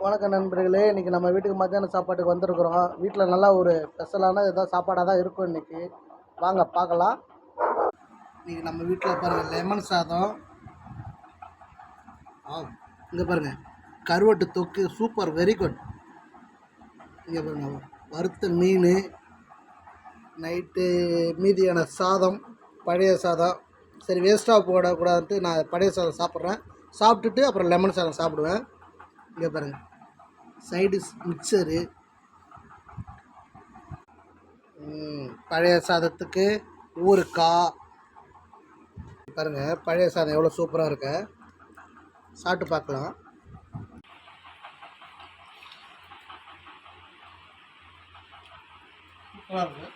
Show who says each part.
Speaker 1: வணக்கம் நண்பர்களே, இன்றைக்கி நம்ம வீட்டுக்கு மத்தியான சாப்பாட்டுக்கு வந்திருக்கிறோம். வீட்டில் நல்லா ஒரு ஸ்பெஷலான ஏதாவது சாப்பாடாக தான் இருக்கும் இன்றைக்கி. வாங்க பார்க்கலாம். இன்றைக்கி நம்ம வீட்டில் பாருங்கள், லெமன் சாதம், இங்கே பாருங்கள் கருவாட்டு தொக்கு, சூப்பர், வெரி குட். இங்கே பாருங்கள் வறுத்த மீன், நைட்டு மீதியான சாதம், பழைய சாதம். சரி வேஸ்ட்டாக போடக்கூடாதுன்ட்டு நான் பழைய சாதம் சாப்பிட்றேன். சாப்பிட்டுட்டு அப்புறம் லெமன் சாதம் சாப்பிடுவேன். இங்கே பாருங்கள் சைடிஷ் மிக்சரு, பழைய சாதத்துக்கு ஊறுக்காய். பாருங்கள் பழைய சாதம் எவ்வளோ சூப்பராக இருக்கு. சாப்பிட்டு பார்க்கலாம். சூப்பராக இருக்குது.